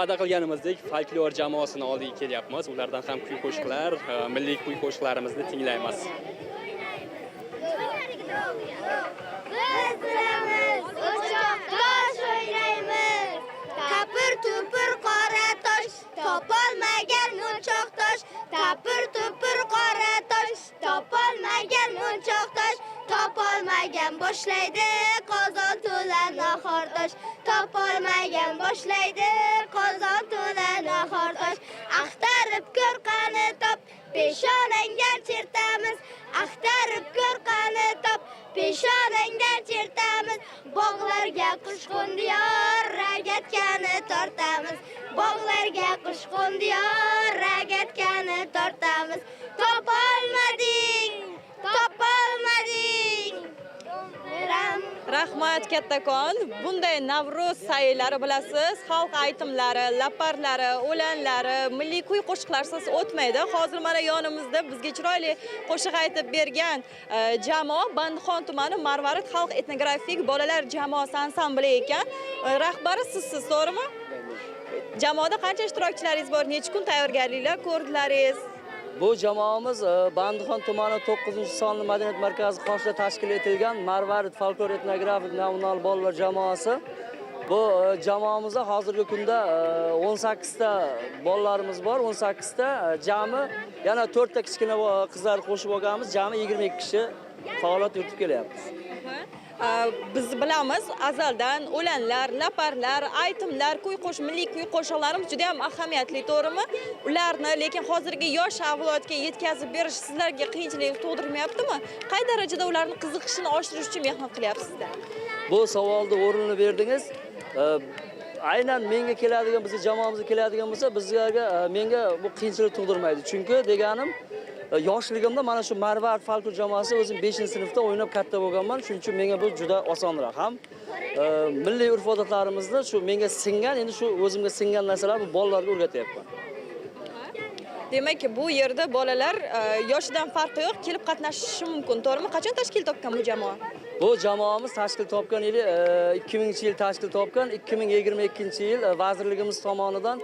va'da qilganimizdek folklor jamoasini oldiga kelyapmiz. Ulardan ham kuy-qo'shiqlar, milliy kuy-qo'shiqlarimizni tinglaymiz. Biz bilamiz, o'choqdosh o'ynaymiz. Tapir-tupir qora tosh, topolmagan munchoqdosh. Tapir-tupir qora tosh, topolmagan munchoqdosh. Topolmagan boshlaydi qozon to'la nahordosh. Topolmagan boshlaydi qozon to'la nahordosh. Axtarib ko'r qani top, peshonangdan chertamiz. Axtarib ko'r qani top, peshonangdan chertamiz. Bog'larga qush qo'ndiyor, ragatkani tortamiz. Bog'larga qush qo'ndiyor, ragatkani tortamiz. Topolmading, topolmading. Rahmat kattakon. Bunday Navruz saylari bilasiz, xalq aytimlari, laparlari, o'lanlari, milliy kuy-qo'shiqlarsiz o'tmaydi. Hozir mana yonimizda bizga chiroyli qo'shiq aytib bergan jamoa Bandixon tumani Marvarid xalq etnografik bolalar jamoasi ansambli ekan. Rahbari sizsiz, to'g'rimi? Jamoada qancha ishtirokchilaringiz bor? Necha kun tayyorgarliklar ko'rdilaringiz? Bu jamoamiz Bandixon tumani 9-sonli madaniyat markazi qoshida tashkil etilgan Marvarid folklor etnografik namunal bolalar jamoasi. Bu jamoamizda hozirgi kunda 18 ta bolalarimiz bor, 18 ta jami yana 4 ta kichkina qizlar qo'shib olganmiz, jami 22 kishi faoliyat yuritib kelyapmiz. Biz bilamiz, azaldan o'lanlar, laparlar, aytimlar, milliy kuy-qo'shiqlarimiz juda ham ahamiyatli, to'g'rimi? Ularni lekin hozirgi yosh avlodga yetkazib berish sizlarga qiyinchilik tug'dirmayaptimi? Qay darajada ularning qiziqishini oshirish uchun mehnat qilyapsizlar? Bu savolni o'rinli berdingiz. Aynan menga keladigan, bizning jamoamizga keladigan bo'lsa, menga bu qiyinchilik tug'dirmaydi. Chunki deganim yoshligimda mana shu Marvarid folklor jamoasi o'zim 5-sinfda o'ynab katta bo'lganman. Shuning uchun menga bu juda osonroq. Ham milliy urf-odatlarimizni shu menga singan, endi shu o'zimga singan narsalarni bolalarga o'rgatyapman. Demak, bu yerda bolalar yoshidan farqi yo'q, kelib qatnashishi mumkin, to'g'rimi? Qachon tashkil topgan bu jamoa? Bu jamoamiz tashkil topgan yili 2000-yil tashkil topgan, 2022-yil vazirligimiz tomonidan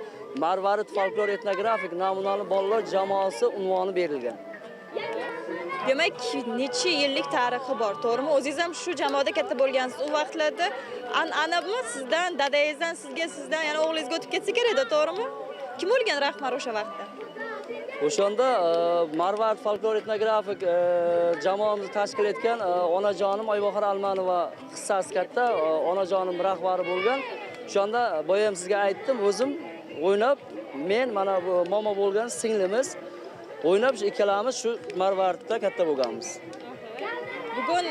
Marvarid folklor etnografik namunali bolalar jamoasi unvoni berilgan. Demak, necha yillik tarixi bor, to'g'rimi? O'zingiz ham shu jamoada katta bo'lgansiz. U vaqtlarda an'anami sizdan, dadangizdan sizdan, yana o'g'lingizga o'tib ketsa kerak-da, to'g'rimi? Kim bo'lgan rahbar o'sha vaqtda? O'shanda Marvarid folklor etnografik jamoamizni tashkil etgan onajonim Oyboqar Almanova hissasi katta, onajonim rahbari bo'lgan. O'shanda boya ham sizga aytdim, o'zim o'ynab, men mana bu momo bo'lgan singlimiz o'ynab ikkalamiz shu Marvaridda katta bo'lganmiz. Bugun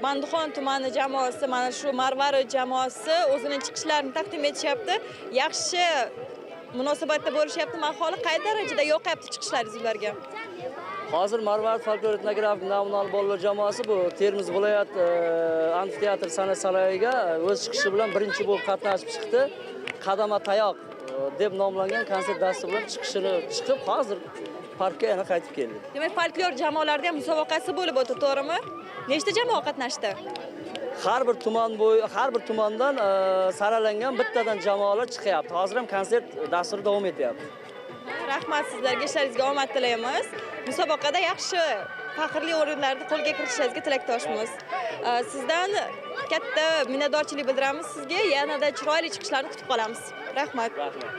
Bandixon tumani jamoasi, mana shu Marvarid jamoasi o'zining chiqishlarini taqdim etishyapti. Yaxshi munosabatda bo'lishyapti. Aholi qay darajada yoqyapti chiqishlaringiz ularga? Hozir Marvarid folklor etnografik namunal bolalar jamoasi bu Termiz viloyat amfiteatr san'at saroyiga o'z chiqishi bilan birinchi bo'lib qatnashib chiqdi. Qadama tayoq deb nomlangan konsert dasturi bilan chiqib hozir parkka yana qaytib keldi. Demak, folklor jamoalarida ham musobaqasi bo'lib o'tdi, to'g'rimi? Nechta jamoa qatnashdi? Har bir tumandan saralangan bittadan jamoalar chiqyapti. Hozir ham konsert dasturi davom etyapti. Rahmat sizlarga, ishlaringizga omad tilaymiz. Musobaqada yaxshi faxrli o'rinlarni qo'lga kiritishingizga tilakdoshmiz. Sizdan katta minnatdorchilik bildiramiz sizga. Yanada chiroyli chiqishlarni kutib qolamiz. Rahmat. Rahmat.